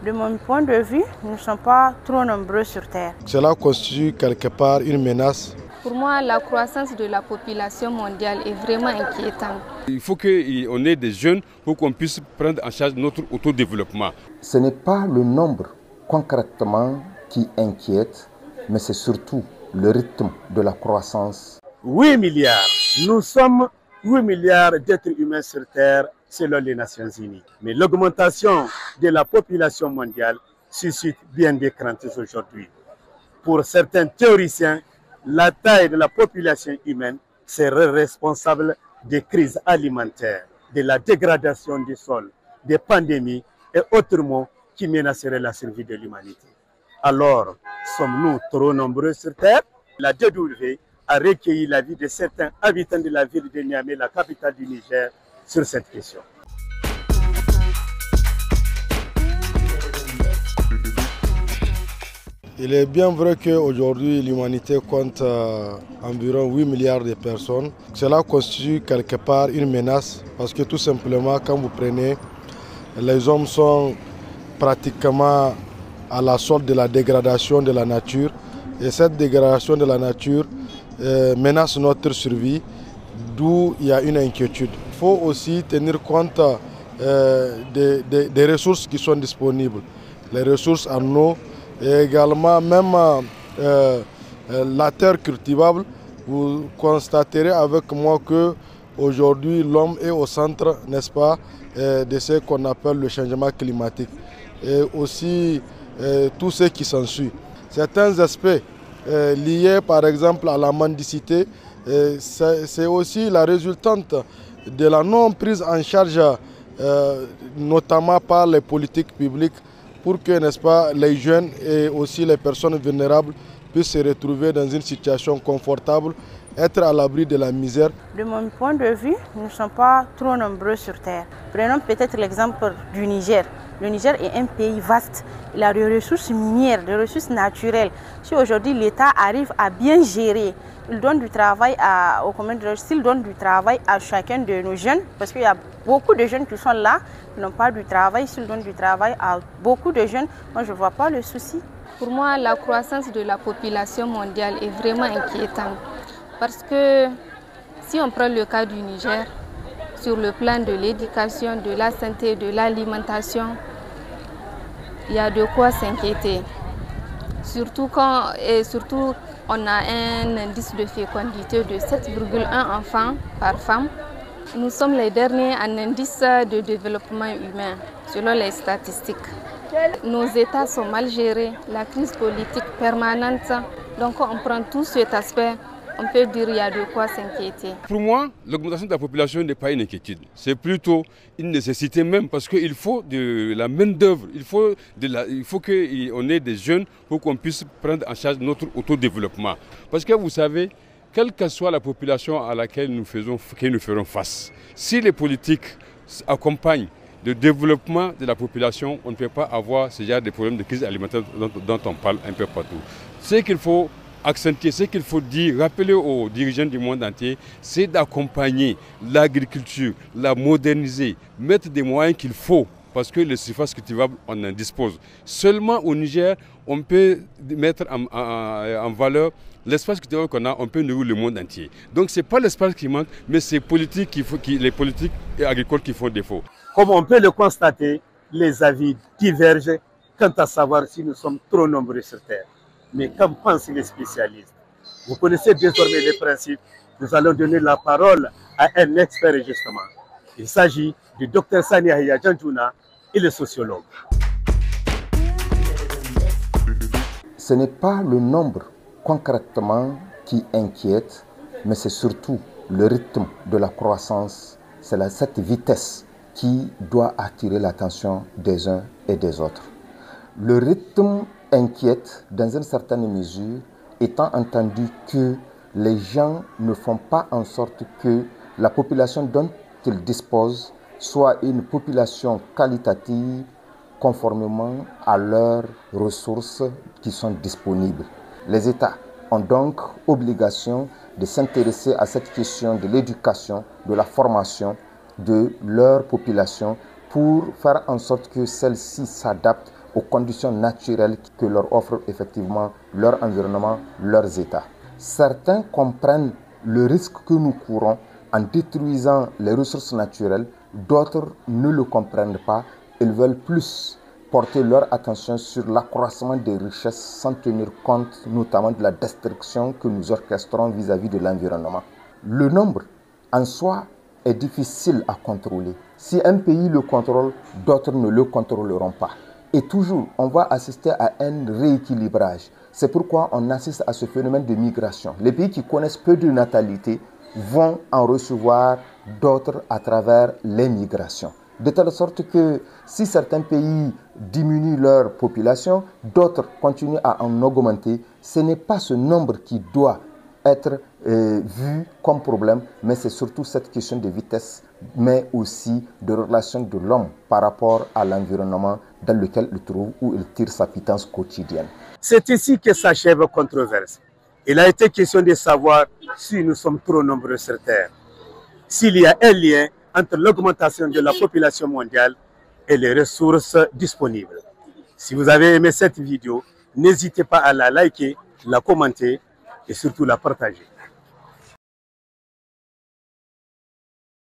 De mon point de vue, nous ne sommes pas trop nombreux sur Terre. Cela constitue quelque part une menace. Pour moi, la croissance de la population mondiale est vraiment inquiétante. Il faut qu'on ait des jeunes pour qu'on puisse prendre en charge notre autodéveloppement. Ce n'est pas le nombre concrètement qui inquiète, mais c'est surtout le rythme de la croissance. 8 milliards. Nous sommes 8 milliards d'êtres humains sur Terre selon les Nations Unies. Mais l'augmentation de la population mondiale suscite bien des craintes aujourd'hui. Pour certains théoriciens, la taille de la population humaine serait responsable des crises alimentaires, de la dégradation du sol, des pandémies et autres maux qui menaceraient la survie de l'humanité. Alors, sommes-nous trop nombreux sur Terre? La DW a recueilli l'avis de certains habitants de la ville de Niamey, la capitale du Niger, sur cette question. Il est bien vrai qu'aujourd'hui l'humanité compte environ 8 milliards de personnes. Cela constitue quelque part une menace parce que tout simplement quand vous prenez, les hommes sont pratiquement à la solde de la dégradation de la nature et cette dégradation de la nature menace notre survie, d'où il y a une inquiétude. Il faut aussi tenir compte des ressources qui sont disponibles, les ressources en eau et également même la terre cultivable. Vous constaterez avec moi que aujourd'hui l'homme est au centre, n'est-ce pas, de ce qu'on appelle le changement climatique et aussi tout ce qui s'ensuit. Certains aspects liés par exemple à la mendicité, c'est aussi la résultante de la non prise en charge notamment par les politiques publiques pour que, n'est-ce pas, les jeunes et aussi les personnes vulnérables puissent se retrouver dans une situation confortable, être à l'abri de la misère. De mon point de vue, nous ne sommes pas trop nombreux sur Terre. Prenons peut-être l'exemple du Niger. Le Niger est un pays vaste. Il a des ressources minières, des ressources naturelles. Si aujourd'hui l'État arrive à bien gérer, il donne du travail s'il donne du travail à chacun de nos jeunes, parce qu'il y a beaucoup de jeunes qui sont là, qui n'ont pas du travail, s'il donne du travail à beaucoup de jeunes, moi je ne vois pas le souci. Pour moi, la croissance de la population mondiale est vraiment inquiétante. Parce que si on prend le cas du Niger, sur le plan de l'éducation, de la santé, de l'alimentation, il y a de quoi s'inquiéter. Surtout on a un indice de fécondité de 7,1 enfants par femme. Nous sommes les derniers en indice de développement humain, selon les statistiques. Nos États sont mal gérés, la crise politique permanente. Donc on prend tout cet aspect. On peut dire qu'il y a de quoi s'inquiéter. Pour moi, l'augmentation de la population n'est pas une inquiétude. C'est plutôt une nécessité même parce qu'il faut de la main-d'œuvre. Il faut qu'on ait des jeunes pour qu'on puisse prendre en charge notre autodéveloppement. Parce que vous savez, quelle que soit la population à laquelle nous ferons face, si les politiques accompagnent le développement de la population, on ne peut pas avoir ce genre de problèmes de crise alimentaire dont on parle un peu partout. Ce qu'il faut accentuer, ce qu'il faut dire, rappeler aux dirigeants du monde entier, c'est d'accompagner l'agriculture, la moderniser, mettre des moyens qu'il faut, parce que les surfaces cultivables, on en dispose. Seulement au Niger, on peut mettre en valeur l'espace cultivable qu'on a, on peut nourrir le monde entier. Donc ce n'est pas l'espace qui manque, mais c'est les politiques agricoles qui font défaut. Comme on peut le constater, les avis divergent quant à savoir si nous sommes trop nombreux sur Terre. Mais qu'en pensent les spécialistes? Vous connaissez désormais les principes. Nous allons donner la parole à un expert justement. Il s'agit du Dr Sani Yahya Janjouna et le sociologue. Ce n'est pas le nombre concrètement qui inquiète, mais c'est surtout le rythme de la croissance. C'est cette vitesse qui doit attirer l'attention des uns et des autres. Le rythme inquiète dans une certaine mesure, étant entendu que les gens ne font pas en sorte que la population dont ils disposent soit une population qualitative conformément à leurs ressources qui sont disponibles. Les États ont donc obligation de s'intéresser à cette question de l'éducation, de la formation de leur population pour faire en sorte que celle-ci s'adapte aux conditions naturelles que leur offrent effectivement leur environnement, leurs États. Certains comprennent le risque que nous courons en détruisant les ressources naturelles, d'autres ne le comprennent pas. Ils veulent plus porter leur attention sur l'accroissement des richesses sans tenir compte notamment de la destruction que nous orchestrons vis-à-vis de l'environnement. Le nombre en soi est difficile à contrôler. Si un pays le contrôle, d'autres ne le contrôleront pas. Et toujours, on va assister à un rééquilibrage. C'est pourquoi on assiste à ce phénomène de migration. Les pays qui connaissent peu de natalité vont en recevoir d'autres à travers les migrations. De telle sorte que si certains pays diminuent leur population, d'autres continuent à en augmenter. Ce n'est pas ce nombre qui doit être vu comme problème, mais c'est surtout cette question de vitesse, mais aussi de relation de l'homme par rapport à l'environnement dans lequel il trouve, où il tire sa pitance quotidienne. C'est ici que s'achève la controverse. Il a été question de savoir si nous sommes trop nombreux sur Terre, s'il y a un lien entre l'augmentation de la population mondiale et les ressources disponibles. Si vous avez aimé cette vidéo, n'hésitez pas à la liker, la commenter et surtout la partager.